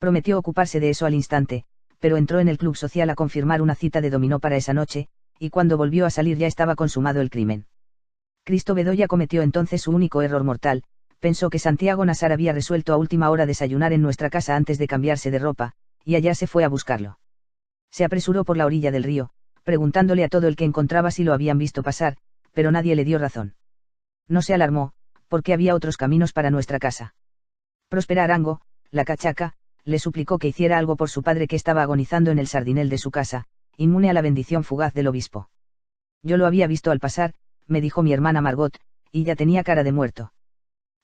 Prometió ocuparse de eso al instante, pero entró en el club social a confirmar una cita de dominó para esa noche, y cuando volvió a salir ya estaba consumado el crimen. Cristo Bedoya cometió entonces su único error mortal. Pensó que Santiago Nasar había resuelto a última hora desayunar en nuestra casa antes de cambiarse de ropa, y allá se fue a buscarlo. Se apresuró por la orilla del río, preguntándole a todo el que encontraba si lo habían visto pasar, pero nadie le dio razón. No se alarmó, porque había otros caminos para nuestra casa. Próspera Arango, la cachaca, le suplicó que hiciera algo por su padre que estaba agonizando en el sardinel de su casa, inmune a la bendición fugaz del obispo. Yo lo había visto al pasar, me dijo mi hermana Margot, y ya tenía cara de muerto.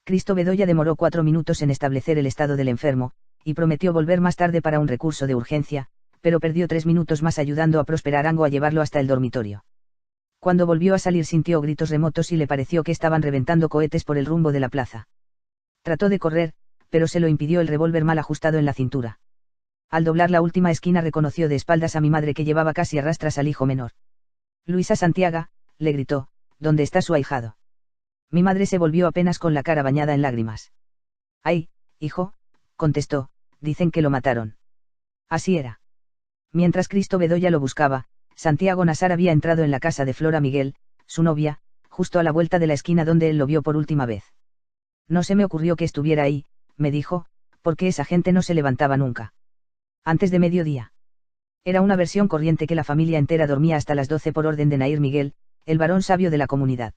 Cristo Bedoya demoró 4 minutos en establecer el estado del enfermo, y prometió volver más tarde para un recurso de urgencia, pero perdió 3 minutos más ayudando a Próspera Arango a llevarlo hasta el dormitorio. Cuando volvió a salir sintió gritos remotos y le pareció que estaban reventando cohetes por el rumbo de la plaza. Trató de correr, pero se lo impidió el revólver mal ajustado en la cintura. Al doblar la última esquina reconoció de espaldas a mi madre que llevaba casi a rastras al hijo menor. Luisa Santiago, le gritó, ¿dónde está su ahijado? Mi madre se volvió apenas con la cara bañada en lágrimas. Ay, hijo, contestó, dicen que lo mataron. Así era. Mientras Cristo Bedoya lo buscaba, Santiago Nasar había entrado en la casa de Flora Miguel, su novia, justo a la vuelta de la esquina donde él lo vio por última vez. No se me ocurrió que estuviera ahí, me dijo, porque esa gente no se levantaba nunca. Antes de mediodía. Era una versión corriente que la familia entera dormía hasta las 12 por orden de Nair Miguel, el varón sabio de la comunidad.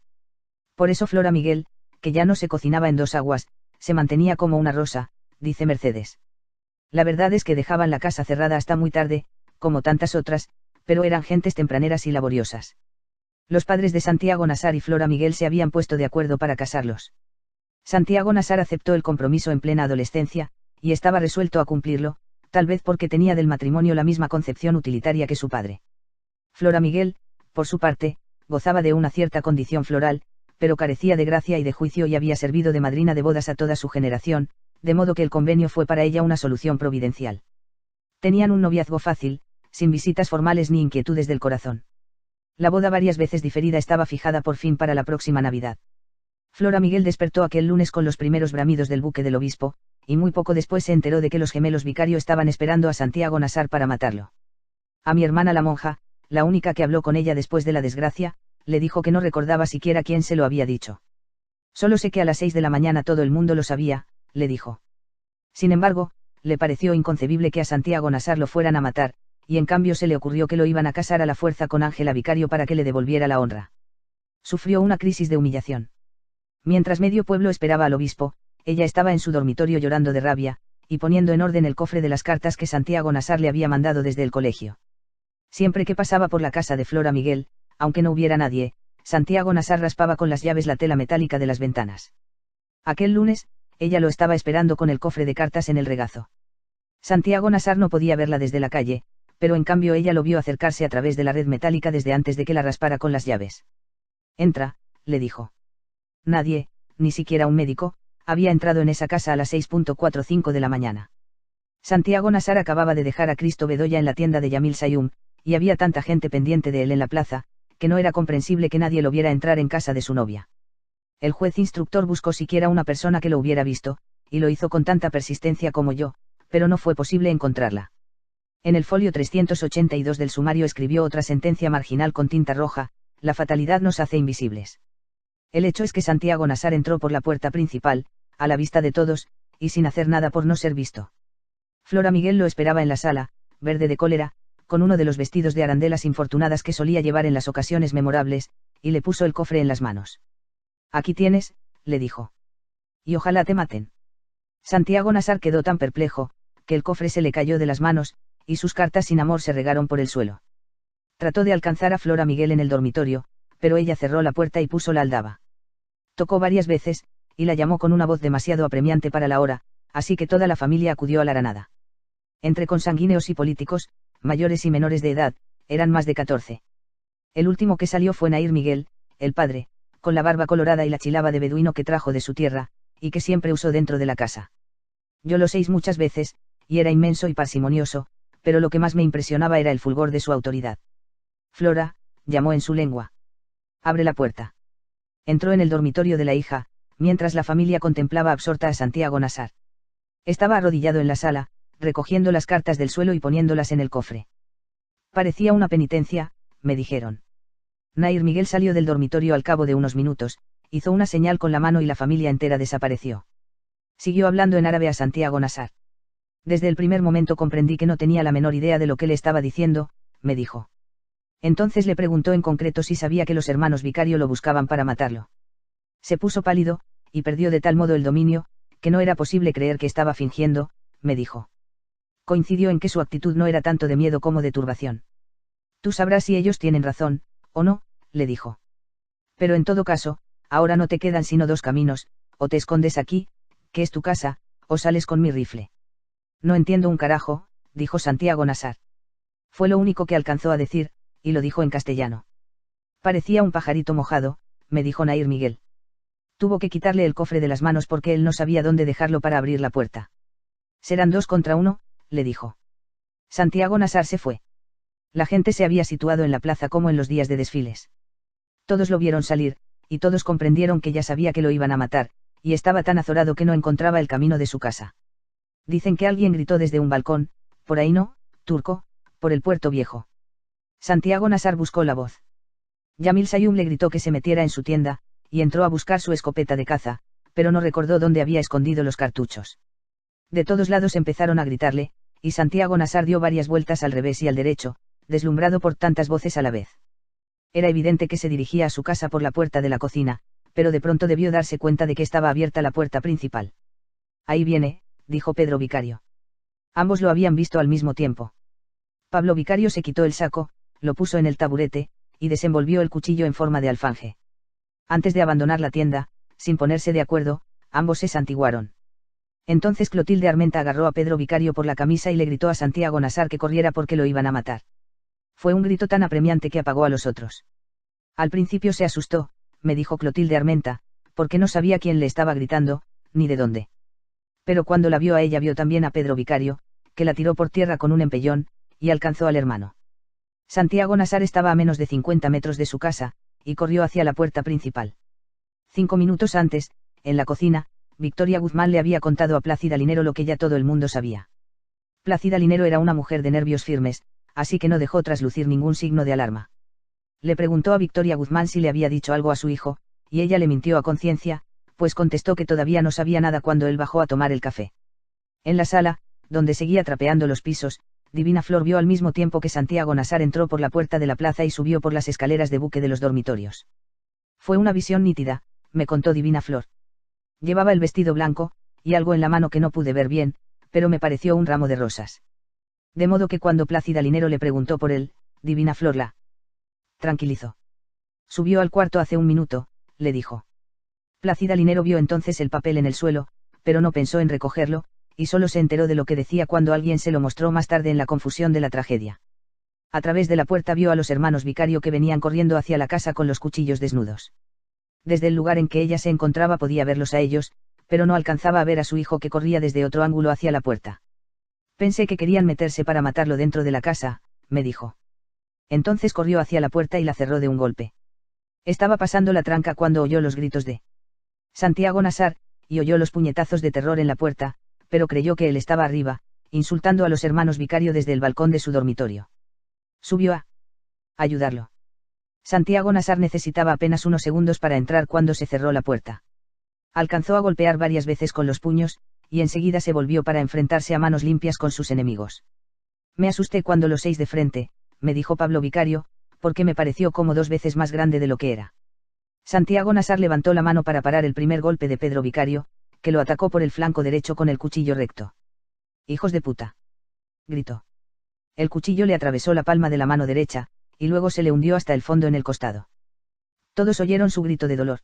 Por eso Flora Miguel, que ya no se cocinaba en 2 aguas, se mantenía como una rosa, dice Mercedes. La verdad es que dejaban la casa cerrada hasta muy tarde, como tantas otras, pero eran gentes tempraneras y laboriosas. Los padres de Santiago Nasar y Flora Miguel se habían puesto de acuerdo para casarlos. Santiago Nasar aceptó el compromiso en plena adolescencia, y estaba resuelto a cumplirlo, tal vez porque tenía del matrimonio la misma concepción utilitaria que su padre. Flora Miguel, por su parte, gozaba de una cierta condición floral, pero carecía de gracia y de juicio y había servido de madrina de bodas a toda su generación, de modo que el convenio fue para ella una solución providencial. Tenían un noviazgo fácil, sin visitas formales ni inquietudes del corazón. La boda varias veces diferida estaba fijada por fin para la próxima Navidad. Flora Miguel despertó aquel lunes con los primeros bramidos del buque del obispo, y muy poco después se enteró de que los gemelos Vicario estaban esperando a Santiago Nasar para matarlo. A mi hermana la monja, la única que habló con ella después de la desgracia, le dijo que no recordaba siquiera quién se lo había dicho. Solo sé que a las 6 de la mañana todo el mundo lo sabía, le dijo. Sin embargo, le pareció inconcebible que a Santiago Nasar lo fueran a matar, y en cambio se le ocurrió que lo iban a casar a la fuerza con Ángela Vicario para que le devolviera la honra. Sufrió una crisis de humillación. Mientras medio pueblo esperaba al obispo, ella estaba en su dormitorio llorando de rabia, y poniendo en orden el cofre de las cartas que Santiago Nasar le había mandado desde el colegio. Siempre que pasaba por la casa de Flora Miguel, aunque no hubiera nadie, Santiago Nasar raspaba con las llaves la tela metálica de las ventanas. Aquel lunes, ella lo estaba esperando con el cofre de cartas en el regazo. Santiago Nasar no podía verla desde la calle, pero en cambio ella lo vio acercarse a través de la red metálica desde antes de que la raspara con las llaves. Entra, le dijo. Nadie, ni siquiera un médico, había entrado en esa casa a las 6:45 de la mañana. Santiago Nasar acababa de dejar a Cristo Bedoya en la tienda de Yamil Sayum, y había tanta gente pendiente de él en la plaza, que no era comprensible que nadie lo viera entrar en casa de su novia. El juez instructor buscó siquiera una persona que lo hubiera visto, y lo hizo con tanta persistencia como yo, pero no fue posible encontrarla. En el folio 382 del sumario escribió otra sentencia marginal con tinta roja: la fatalidad nos hace invisibles. El hecho es que Santiago Nasar entró por la puerta principal, a la vista de todos, y sin hacer nada por no ser visto. Flora Miguel lo esperaba en la sala, verde de cólera, con uno de los vestidos de arandelas infortunadas que solía llevar en las ocasiones memorables, y le puso el cofre en las manos. Aquí tienes, le dijo. Y ojalá te maten. Santiago Nasar quedó tan perplejo, que el cofre se le cayó de las manos, y sus cartas sin amor se regaron por el suelo. Trató de alcanzar a Flora Miguel en el dormitorio, pero ella cerró la puerta y puso la aldaba. Tocó varias veces, y la llamó con una voz demasiado apremiante para la hora, así que toda la familia acudió a la aranada. Entre consanguíneos y políticos, mayores y menores de edad, eran más de 14. El último que salió fue Nair Miguel, el padre, con la barba colorada y la chilaba de beduino que trajo de su tierra, y que siempre usó dentro de la casa. Yo lo sé muchas veces, y era inmenso y parsimonioso, pero lo que más me impresionaba era el fulgor de su autoridad. Flora, llamó en su lengua. Abre la puerta. Entró en el dormitorio de la hija, mientras la familia contemplaba absorta a Santiago Nasar. Estaba arrodillado en la sala, recogiendo las cartas del suelo y poniéndolas en el cofre. Parecía una penitencia, me dijeron. Nair Miguel salió del dormitorio al cabo de unos minutos, hizo una señal con la mano y la familia entera desapareció. Siguió hablando en árabe a Santiago Nassar. Desde el primer momento comprendí que no tenía la menor idea de lo que le estaba diciendo, me dijo. Entonces le preguntó en concreto si sabía que los hermanos Vicario lo buscaban para matarlo. Se puso pálido, y perdió de tal modo el dominio, que no era posible creer que estaba fingiendo, me dijo. Coincidió en que su actitud no era tanto de miedo como de turbación. Tú sabrás si ellos tienen razón, o no, le dijo. Pero en todo caso, ahora no te quedan sino dos caminos, o te escondes aquí, que es tu casa, o sales con mi rifle. No entiendo un carajo, dijo Santiago Nassar. Fue lo único que alcanzó a decir, y lo dijo en castellano. Parecía un pajarito mojado, me dijo Nair Miguel. Tuvo que quitarle el cofre de las manos porque él no sabía dónde dejarlo para abrir la puerta. Serán 2 contra 1, le dijo. Santiago Nassar se fue. La gente se había situado en la plaza como en los días de desfiles. Todos lo vieron salir, y todos comprendieron que ya sabía que lo iban a matar, y estaba tan azorado que no encontraba el camino de su casa. Dicen que alguien gritó desde un balcón, por ahí no, Turco, por el Puerto Viejo. Santiago Nassar buscó la voz. Yamil Sayum le gritó que se metiera en su tienda, y entró a buscar su escopeta de caza, pero no recordó dónde había escondido los cartuchos. De todos lados empezaron a gritarle, y Santiago Nassar dio varias vueltas al revés y al derecho, deslumbrado por tantas voces a la vez. Era evidente que se dirigía a su casa por la puerta de la cocina, pero de pronto debió darse cuenta de que estaba abierta la puerta principal. Ahí viene, dijo Pedro Vicario. Ambos lo habían visto al mismo tiempo. Pablo Vicario se quitó el saco, lo puso en el taburete, y desenvolvió el cuchillo en forma de alfanje. Antes de abandonar la tienda, sin ponerse de acuerdo, ambos se santiguaron. Entonces Clotilde Armenta agarró a Pedro Vicario por la camisa y le gritó a Santiago Nassar que corriera porque lo iban a matar. Fue un grito tan apremiante que apagó a los otros. Al principio se asustó, me dijo Clotilde Armenta, porque no sabía quién le estaba gritando, ni de dónde. Pero cuando la vio a ella vio también a Pedro Vicario, que la tiró por tierra con un empellón, y alcanzó al hermano. Santiago Nassar estaba a menos de 50 metros de su casa, y corrió hacia la puerta principal. 5 minutos antes, en la cocina, Victoria Guzmán le había contado a Plácida Linero lo que ya todo el mundo sabía. Plácida Linero era una mujer de nervios firmes, así que no dejó traslucir ningún signo de alarma. Le preguntó a Victoria Guzmán si le había dicho algo a su hijo, y ella le mintió a conciencia, pues contestó que todavía no sabía nada cuando él bajó a tomar el café. En la sala, donde seguía trapeando los pisos, Divina Flor vio al mismo tiempo que Santiago Nassar entró por la puerta de la plaza y subió por las escaleras de buque de los dormitorios. Fue una visión nítida, me contó Divina Flor. Llevaba el vestido blanco, y algo en la mano que no pude ver bien, pero me pareció un ramo de rosas. De modo que cuando Plácida Linero le preguntó por él, Divina Flor la tranquilizó. Subió al cuarto hace un minuto, le dijo. Plácida Linero vio entonces el papel en el suelo, pero no pensó en recogerlo, y solo se enteró de lo que decía cuando alguien se lo mostró más tarde en la confusión de la tragedia. A través de la puerta vio a los hermanos Vicario que venían corriendo hacia la casa con los cuchillos desnudos. Desde el lugar en que ella se encontraba podía verlos a ellos, pero no alcanzaba a ver a su hijo que corría desde otro ángulo hacia la puerta. Pensé que querían meterse para matarlo dentro de la casa, me dijo. Entonces corrió hacia la puerta y la cerró de un golpe. Estaba pasando la tranca cuando oyó los gritos de Santiago Nassar, y oyó los puñetazos de terror en la puerta, pero creyó que él estaba arriba, insultando a los hermanos Vicario desde el balcón de su dormitorio. Subió a ayudarlo. Santiago Nassar necesitaba apenas unos segundos para entrar cuando se cerró la puerta. Alcanzó a golpear varias veces con los puños, y enseguida se volvió para enfrentarse a manos limpias con sus enemigos. Me asusté cuando los 6 de frente, me dijo Pablo Vicario, porque me pareció como 2 veces más grande de lo que era. Santiago Nassar levantó la mano para parar el primer golpe de Pedro Vicario, que lo atacó por el flanco derecho con el cuchillo recto. ¡Hijos de puta!, gritó. El cuchillo le atravesó la palma de la mano derecha, y luego se le hundió hasta el fondo en el costado. Todos oyeron su grito de dolor.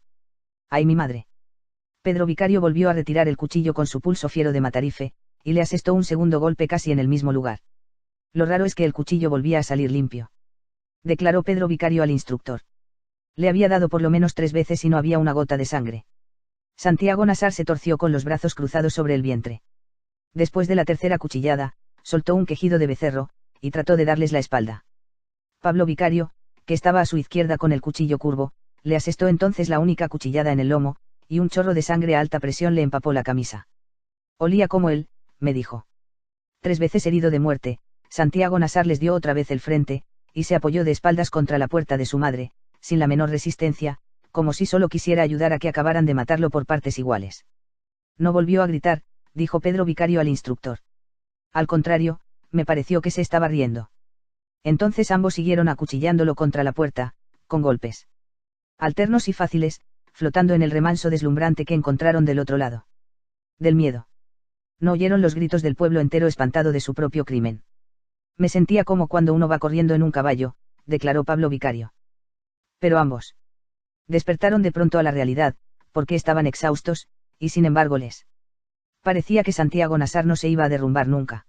¡Ay, mi madre! Pedro Vicario volvió a retirar el cuchillo con su pulso fiero de matarife, y le asestó un segundo golpe casi en el mismo lugar. Lo raro es que el cuchillo volvía a salir limpio, declaró Pedro Vicario al instructor. Le había dado por lo menos 3 veces y no había una gota de sangre. Santiago Nassar se torció con los brazos cruzados sobre el vientre. Después de la tercera cuchillada, soltó un quejido de becerro, y trató de darles la espalda. Pablo Vicario, que estaba a su izquierda con el cuchillo curvo, le asestó entonces la única cuchillada en el lomo, y un chorro de sangre a alta presión le empapó la camisa. Olía como él, me dijo. 3 veces herido de muerte, Santiago Nassar les dio otra vez el frente, y se apoyó de espaldas contra la puerta de su madre, sin la menor resistencia, como si solo quisiera ayudar a que acabaran de matarlo por partes iguales. No volvió a gritar, dijo Pedro Vicario al instructor. Al contrario, me pareció que se estaba riendo. Entonces ambos siguieron acuchillándolo contra la puerta, con golpes alternos y fáciles, flotando en el remanso deslumbrante que encontraron del otro lado. Del miedo. No oyeron los gritos del pueblo entero espantado de su propio crimen. Me sentía como cuando uno va corriendo en un caballo, declaró Pablo Vicario. Pero ambos despertaron de pronto a la realidad, porque estaban exhaustos, y sin embargo les parecía que Santiago Nassar no se iba a derrumbar nunca.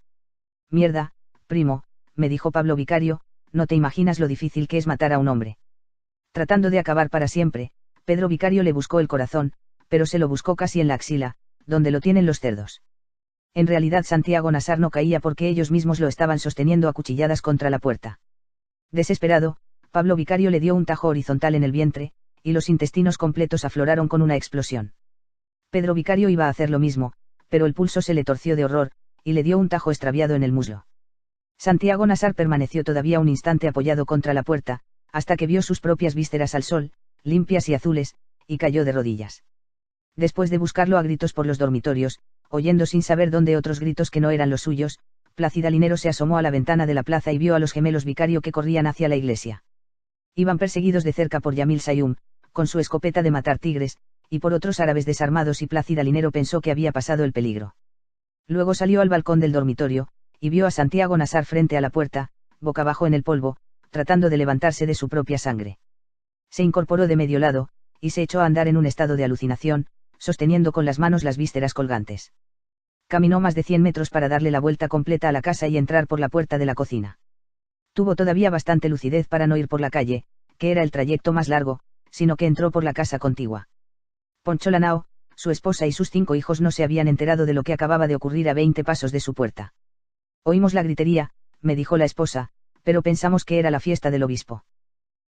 Mierda, primo, me dijo Pablo Vicario, no te imaginas lo difícil que es matar a un hombre. Tratando de acabar para siempre, Pedro Vicario le buscó el corazón, pero se lo buscó casi en la axila, donde lo tienen los cerdos. En realidad Santiago Nassar no caía porque ellos mismos lo estaban sosteniendo a cuchilladas contra la puerta. Desesperado, Pablo Vicario le dio un tajo horizontal en el vientre, y los intestinos completos afloraron con una explosión. Pedro Vicario iba a hacer lo mismo, pero el pulso se le torció de horror, y le dio un tajo extraviado en el muslo. Santiago Nassar permaneció todavía un instante apoyado contra la puerta, hasta que vio sus propias vísceras al sol, limpias y azules, y cayó de rodillas. Después de buscarlo a gritos por los dormitorios, oyendo sin saber dónde otros gritos que no eran los suyos, Plácida Linero se asomó a la ventana de la plaza y vio a los gemelos Vicario que corrían hacia la iglesia. Iban perseguidos de cerca por Yamil Sayum, con su escopeta de matar tigres, y por otros árabes desarmados, y Plácida Linero pensó que había pasado el peligro. Luego salió al balcón del dormitorio, y vio a Santiago Nassar frente a la puerta, boca abajo en el polvo, tratando de levantarse de su propia sangre. Se incorporó de medio lado, y se echó a andar en un estado de alucinación, sosteniendo con las manos las vísceras colgantes. Caminó más de 100 metros para darle la vuelta completa a la casa y entrar por la puerta de la cocina. Tuvo todavía bastante lucidez para no ir por la calle, que era el trayecto más largo, sino que entró por la casa contigua. Poncho Lanao, su esposa y sus 5 hijos no se habían enterado de lo que acababa de ocurrir a 20 pasos de su puerta. Oímos la gritería, me dijo la esposa, pero pensamos que era la fiesta del obispo.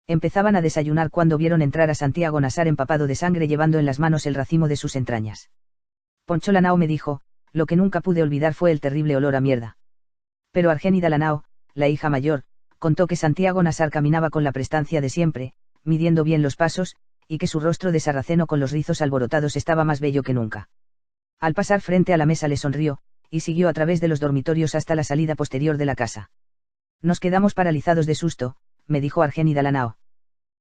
Empezaban a desayunar cuando vieron entrar a Santiago Nassar empapado de sangre llevando en las manos el racimo de sus entrañas. Poncho Lanao me dijo, lo que nunca pude olvidar fue el terrible olor a mierda. Pero Argénida Lanao, la hija mayor, contó que Santiago Nassar caminaba con la prestancia de siempre, midiendo bien los pasos, y que su rostro de sarraceno con los rizos alborotados estaba más bello que nunca. Al pasar frente a la mesa le sonrió, y siguió a través de los dormitorios hasta la salida posterior de la casa. Nos quedamos paralizados de susto, me dijo Argénida Lanao.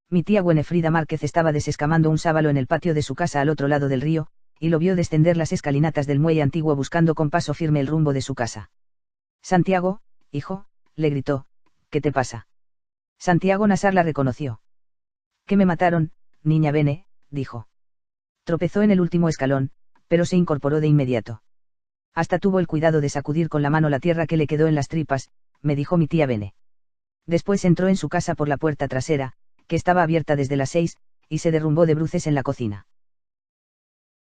Mi tía Güenefrida Márquez estaba desescamando un sábalo en el patio de su casa al otro lado del río, y lo vio descender las escalinatas del muelle antiguo buscando con paso firme el rumbo de su casa. Santiago, hijo, le gritó, ¿qué te pasa? Santiago Nassar la reconoció. Que me mataron, niña Bene, dijo. Tropezó en el último escalón, pero se incorporó de inmediato. Hasta tuvo el cuidado de sacudir con la mano la tierra que le quedó en las tripas, me dijo mi tía Bene. Después entró en su casa por la puerta trasera, que estaba abierta desde las 6, y se derrumbó de bruces en la cocina.